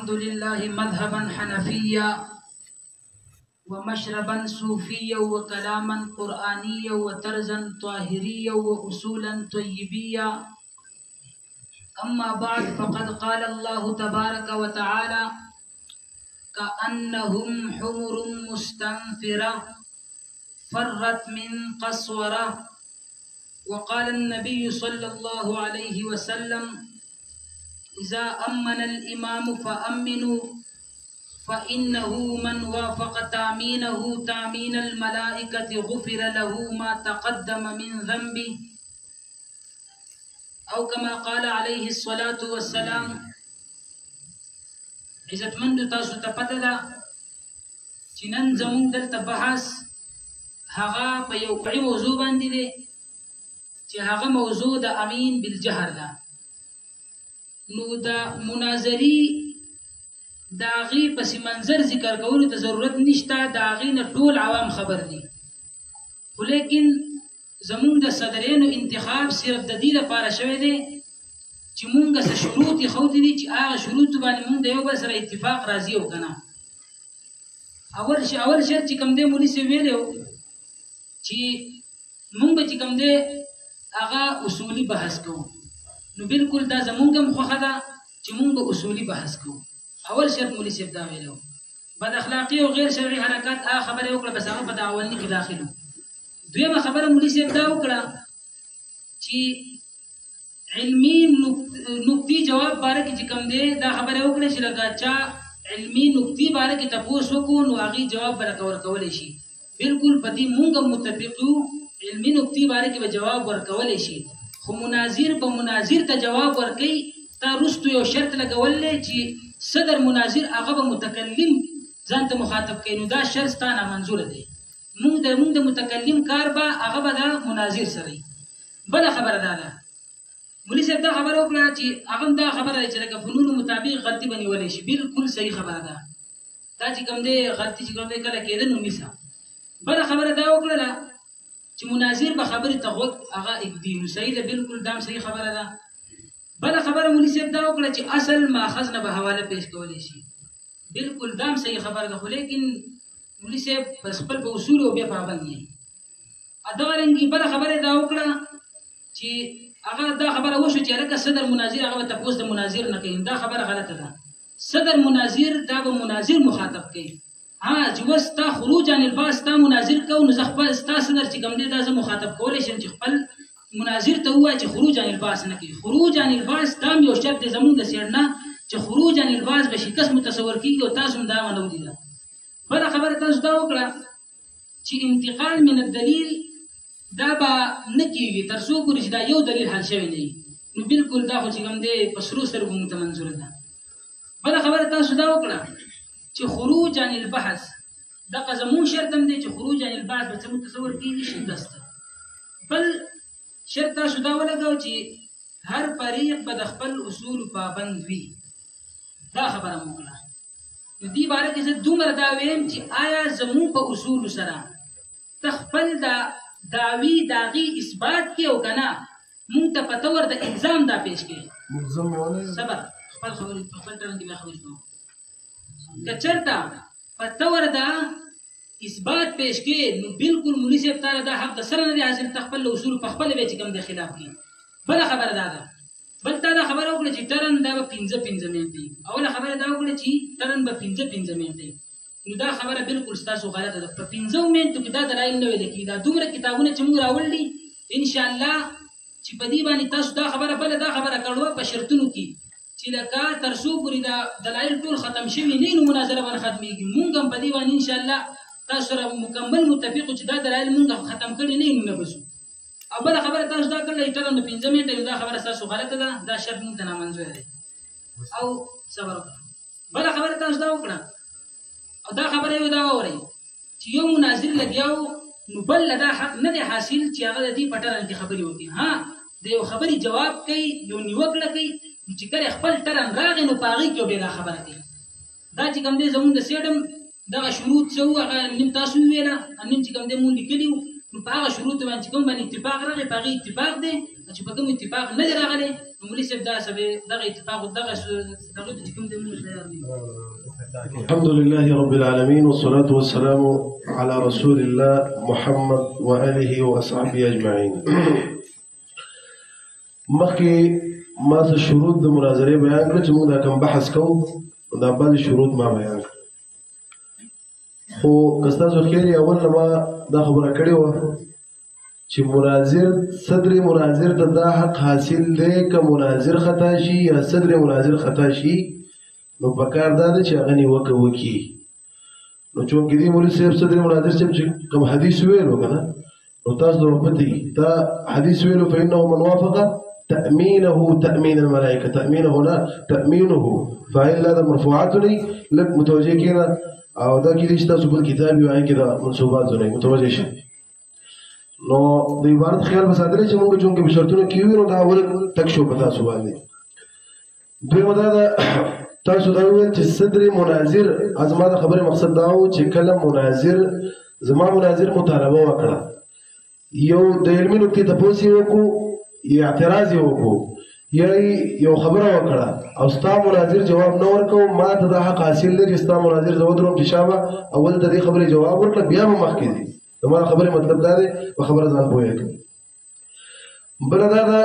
الحمد لله مذهبا حنفيا ومشربا صوفيا وكلاما قرآنيا وطرزا طاهريا وأصولا طيبيا. أما بعد فقد قال الله تبارك وتعالى كأنهم حمر مستنفرة فرت من قسورة. وقال النبي صلى الله عليه وسلم إذا أمن الإمام فأمنوا فإنه من وافق تأمينه تأمين الملائكة غفر له ما تقدم من ذنبه أو كما قال عليه الصلاة والسلام. عزت مند تاسو ته پته ده چې نن زموږ دلته بحث هغه په یو وړي موضوع باندې دی چې هغه موضوع د امین بالجهر ده. نو د مناظري د هغې پس منظر ذکر کولو ته ضرورت نشته، د هغې نه ټول عوام خبر دي، خو لیکن زمونږ د صدرینو انتخاب صرف د دې لپاره شوی دی چې مونږ څه شروط یې ښودي دي چې هغه شروطو باندې مونږ د یو بل سره اتفاق راځي او که نه. اول شرط چې کوم دی مولي صاحب ویلی و چې مونږ به چې کوم دی هغه اصولي بحث کوو. نو بالکل دا زمونږ هم خوښه ده چې مونږ به اصولي بحث کوو. اول شرط مولي صاحب دا ویلی و. بد اخلاقي او غیر شرعي حرکات هغه خبره یې وکړه، بس هغه په دعوالني کې داخل و. دویمه خبره مولي صاحب دا وکړه چې علمي نقطي جواب باره کې چې کوم دی دا خبره یې وکړه چې لکه چا علمي نقطي باره کې تپوس وکړو نو هغې جواب به راته ورکولی شي. بالکل په دې مونږ هم متفق یو، علمي نقطي باره کې به جواب ورکولی شي، خو مناظر به مناظر ته جواب ورکوي. تا وروستو یو شرط لګولی چې صدر مناظر هغه به متکلم ځان ته مخاطب کوي، نو دا شرط ستا نامنظوره دی. مونږ د متکلم کار به هغه به د مناظر سره وي. بله خبره دا ده مولي صاحب دا خبره وکړه چې هغه هم دا خبره ده چې لکه فنونو مطابق غلطي به نیولی شي. بالکل صحیح خبره ده. دا چې کوم دی غلطي چې کوم دی کله کېده نو نیسه. بله خبره دا وکړله چې مناظر به خبرې ته غوږ هغه اږدي، نو صحیح ده، بالکل دا هم صحیح خبره ده. بله خبره مولي صاحب دا وکړه چې اصل ماخذ نه به حواله پیش کولی شي. بالکل دا هم صحیح خبره ده، خو لیکن مولي صاحب بس خپل په اصولو بیا پابند یې. دغرنګې بله خبره دا وکړه چې هغه دا خبره وشو چې هلکه صدر مناظر هغه به تپوس د مناظر نه کوي. دا خبره غلطه ده. صدر مناظر دا به مناظر مخاطب کوي. چې اوس ستا خروج عن الباس ستا مناظر کوو، نو زه خپل ستا صدر چې کوم دی دا زه مخاطب کولی شم چې خپل مناظر ته ووایه چې خروج عن الباس نه کوي. خروج عن الباس دا هم یو شرط دی زمونږ د څېړنه چې خروج عن الباس به شکست متصور کېږي او تاسو هم دا منودي ده. بله خبره تاسو دا وکړه چې انتقال من الدلیل دا به نه کېږي تر څو پورې چې دا یو دلیل حل شوی نه وي. نو بالکل دا خو چې کوم دی په سرو سترګو مونږ ته منظوره ده. بله خبره تاسو دا وکړه چې خروج عن البحث دغه زمونږ شرط هم دی چې خروج عن البحث به څه متصور کېږي شکست ده. بل شرط تاسو دا ولګوه چې هر فریق به د خپل اصولو پابند وي. دا خبره مو وکړه. نو دې باره کې زه دومره دا ویم چې آیا زمونږ په اصولو سره ته خپل د دعوی د هغې اثبات کې او که نه مونږ ته په طور د الزام دا پیش کړي. صبر خپل خبرې په خپل ټرن کې بیا خبرې کوم. که چېرته په طور د اثبات پیش کړي نو بالکل مولي صاحب تا دا حق د سره نه دی حاصل، ته خپل اصولو په خپله بیا چې کوم دی خلاف کړي. بله خبره دا ده، بل تا دا خبره وکړه چې ټرن دا به 15 منټ. اوله خبره دا وکړه چې ټرن به 15 منټ. نو دا خبره بالکل ستاسو غلطه ده. په 15 منټو کې دا دلایل نه ویل کېږي. دا دومره کتابونه چې موږ راوړلي انشاءالله چې په دې باندې تاسو دا خبره بله دا خبره کړوه په شرطونو کې چې لکه تر څو پورې دا دلایل ټول ختم شوي نه نو مناظره باندې ختمېږي. مونږ هم په دې باندې انشاءالله تاسو سره مکمل متفق چې دا دلایل مونږ ختم کړي نه نو نه بسو. او بله خبره تاسو دا کړله ټرن 15 منټه، دا خبره ستاسو غلطه ده. دا شرط مونږ ته نامنظوره دی. او صبر وکړه. بله خبره تاسو دا وکړه او دا خبره یو دا واورئ چې یو مناظر لګیاو نو بل له دا حق نه دی حاصل چې هغه د دې په ټرن کې خبرې وکړي. د یو خبرې جواب کوي، یو نیوکړه کوي، چې کله خپل ټرن راغی نو په هغې کې یو بېله خبره کوي. دا چې کوم دی زمونږ د سیډم دغه شروط څه وو هغه نیم تاسو وویله، نیم چې کوم دی مونږ لیکلي وو. نو په هغه شروط باندې کوم باندې اتفاق راغی په هغه اتفاق دی چې په کوم اتفاق نه راغلی نو مولوي صاحب دا سبه دغه اتفاق دغه چې کوم دی موږ تیار دي. الحمد لله رب العالمين والصلاة والسلام على رسول الله محمد وآله وأصحابه أجمعين. مخکې ما څه شروط د مناظرې بیان کړل چې موږ دا کوم بحث کوو دا بعضې شروط ما بیان کړل خو که ستاسو خیر اول نه ما دا خبره کړې وه چې مناظر صدر مناظر ته دا حق حاصل دی که مناظر خطا شي یا صدر مناظر خطا شي نو پکار دا ده چې هغه نیوکه وکړي نو چونکې دې مولوي صاحب صدر مناظر صاحب چې کوم حدیث ویلو که نه نو تاسو ته پته دا حدیث ویلو فإنه من وافق تأمينه تأمين الملائكة تأمينه لا تأمينه فإلا هذا مرفوعات لي لك متوجه كده او دا کې دې تاسو بل کتاب یو آی کې دا منسوبات زونه متوجه شي نو د عبارت خیال بساتل چې موږ چونکې بشرطونه کیو نو دا اول تک شو پتا سو باندې دوی مدا تاسو دا ویل چې صدر مناظر ازما د خبره مقصد دا و چې کله مناظر زما مناظر مطالبه وکړه یو د علمي نقطې تاسو وکړو یا اعتراض وکړو یا یو خبره وکړه او ستا مناظر جواب نه ورکو ما ته دا حق حاصل دی چې ستا مناظر زه ودرم چې شابه اول د دې خبرې جواب ورکړه بیا به مخکې ځي زما خبرې مطلب دا دی په خبره ځان پوهېږم بله دا ده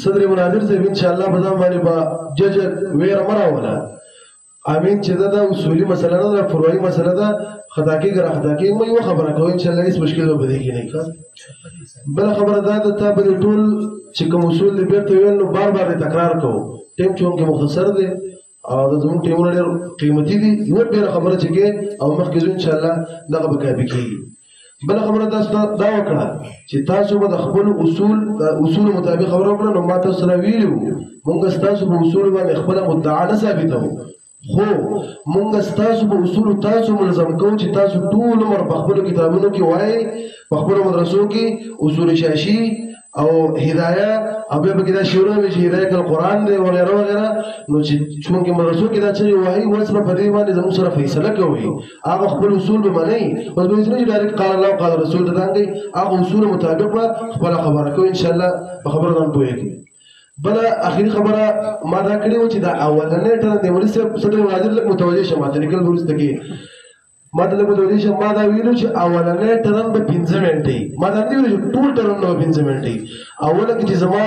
صدر مناظر صاحب انشاءالله په ځان باندې به جج ویره مه راوله امین چې دا اصولي مسله نه ده فروعي مسله ده خطا کېږي را خطا کېږي ما یوه خبره کوو انشاءالله هېڅ مشکل به په دې کې نه که بله خبره دا ده تا به دې ټول چې کوم اصول دې بېرته ویل نو بار بار دې تکرار کوو ټیم چونکې مختصر دی او دا زموږ ټیمونه ډېر قیمتي دي یوه ډېره خبره چې کې او مخکې ځو انشاءالله دغه به کافي کېږي بله خبره تاسو دا وکړه چې تاسو به د خپلو اصولو مطابق خبره وکړه نو ما تاسو سره ویلي وو مونږ ستاسو په اصولو باندې خپله مدعا نه ثابتوو خو مونږ ستاسو په اصولو تاسو ملزم کوو چې تاسو ټول عمر په خپلو کتابونو کې وایئ په خپلو مدرسو کې اصول شاشي او هدايه او بیا پکې دا شعرونه وي چې هدايه القرآن دی وغیره وغیره نو چې چونکې مدرسو کې دا څه وایي اوس به په دې باندې زموږ سره فیصله کوي هغه خپل اصول به منئ اوس به نه چې ډایرکټ قال الله قال رسول ته دانګئ هغه اصول مطابق به خپله خبره کوي انشاءالله په خبره ځان پوهېږي بله اخري خبره ما دا کړې وه چې دا اولنی ټرن دی مولوي صاحب صدر مناظر لږ متوجه شه ماته لیکل به وروسته کې ما ته لږ متوجه شه ما دا ویلو چې اولنی ټرن به 15 منټه وي ما دا نه ویلو چې ټول ټرن به 15 منټه وي اوله کې چې زما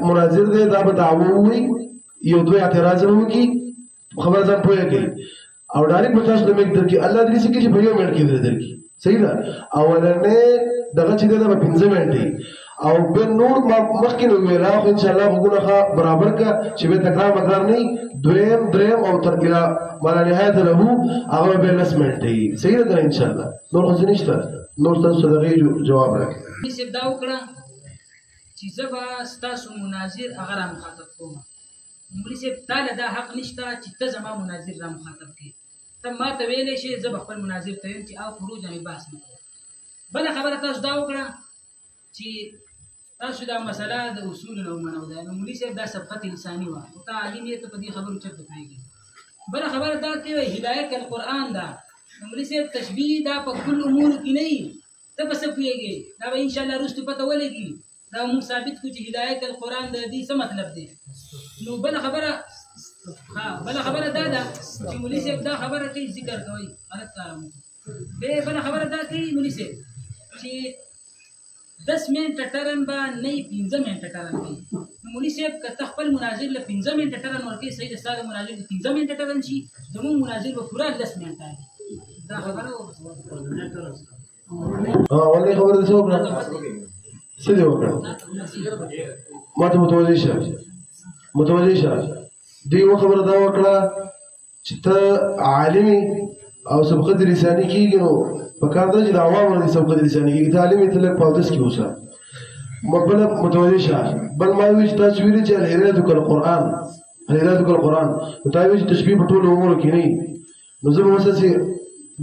مناظر دی دا به دعوه ووایي یو دوه اعتراضونه وکړي خبره ځان پوهه کوي او ډایرکټ به تاسو ته میک درکړي الله دې سکه چې په یو منټ کې درکړي صحیح ده اولنی دغه چې دی دا به 15 منټه او به نور مخکې نو ویلا خو انشاءالله غوږونه برابر کا چې به تکرار مقدار نه دویم دریم او تر اله مالا نهایت له هغه به 10 منټه وي صحیح ده انشاءالله نور خو نشته نور تاسو دغه جواب راکړئ چې دا وکړه چې زه به ستاسو مناظر هغه را مخاطب کوم مولوي صاحب تا له دا حق نشته چې ته زما مناظر را مخاطب کړې ته ما ته ویلی شې زه به خپل مناظر ته ویم چې او فروج باندې بحث نه کوم بله خبره تاسو دا وکړه چې تاسو دا مسله د اصولو نه ومنو ده نو مولوي صاحب دا سبقت لساني وه خو ته عالم یې ته په دې خبرو چېرته پوهېږي بله خبره دا ته وایي هدایت القرآن ده نو مولوي صاحب تشبیه دا په کل امورو کې نه وي ته به څه پوهېږې دا به انشاءالله وروستو پته ولګي دا موږ ثابت کړو چې هدایت القرآن د دې څه مطلب دی نو بله خبره دا ده چې مولوي صاحب دا خبره کوي ذکر کوي غلط کار مو بله خبره دا کوي مولوي صاحب چې 10 منټه ټرن به نه 15 منټه ټرن کوي نو مولوي صاحب که ته خپل مناظر له 15 منټه ټرن ورکوي صحیح ده ستا د مناظر د 15 منټه ټرن شي زموږ مناظر به پوره 10 منټه وي دا خبره اولنۍ خبره دې څه وکړه څه دې وکړه ما ته متوجه شه دې یوه خبره دا وکړه چې ته عالمي او سبقت لساني کېږي نو پکار ده چې د عوامو نه دې سبقت لساني کېږي ته عالم یې ته لږ په اودس کې اوسه بله متوجه شه بل ما ویل چې تاسو ویلي چې الهدایة کالقرآن نو تا ویل چې تشبیه په ټولو امورو کې نه وي نو زه به اوس هسې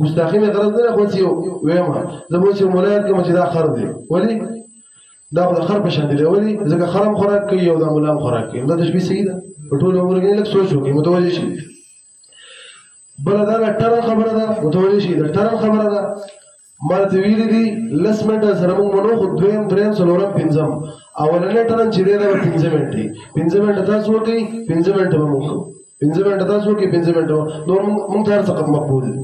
ګستاخي مې غرض نه ده خو هسې ویم زه به اوس یو ملایت کوم چې دا خر دی ولې دا خو د خر په شان دی ولې ځکه خر هم خوراک کوي او دا ملا هم خوراک کوي دا تشبیه صحیح ده په ټولو امورو کې لږ سوچ وکړئ متوجه شي بله دا د ټرن خبره ده متوجه شي د ټرن خبره ده ما ته ویلي دي لس منټه سره موږ منو خو دویم دریم څلورم پنځم اولنی ټرن چې دی دا به 5 منټې 5 منټه تاسو وکړئ 5 منټه به موږ کوو 5 منټه تاسو وکړئ 5 منټه نور موږ ته هر څه مقبول دي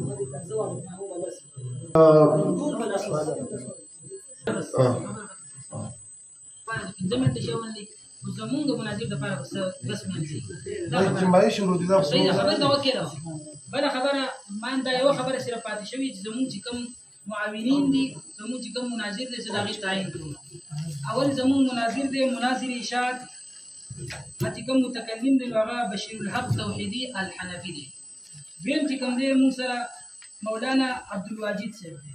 زمونږ مناظر لپاره بس منځي جمعي شروع دي دا صحیح خبره دا وکړه بل خبره مان دا یو خبره سره پاتې شوی چې زمونږ چې کوم معاونین دي زمونږ چې کوم مناظر دي زداغي تعین کړو اول زمونږ مناظر دي مناظر ارشاد چې کوم متکلم دي هغه بشیر الحق توحیدی الحنفی دي ویم چې کوم دي موږ سره مولانا عبدالواجد صاحب دي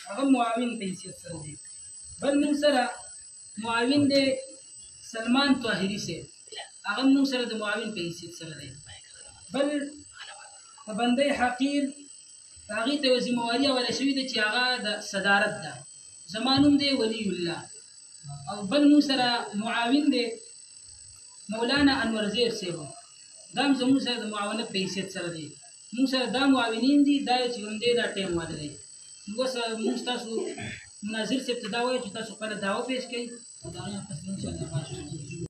هغه معاون په حیثیت سره دي بل موږ سره معاون دي سلمان طاهری سے هغه موږ سره د معاون په حیثیت سره دی بل بندې حقیر هغه ته ذمہواری ولا شوی دی چې هغه د صدارت ده زمانوم دی ولی الله او بل موږ سره معاون دی مولانا انور زیر صاحب دا زموږ سره د معاونت په حیثیت سره دی موږ سره دا معاونین دي دا چې هم دی دا ټیم والا دی موږ تاسو مناظر سے ابتدا وایي چې تاسو خپل دعوه پیش کړئ او دا غوښتنه ان شاء الله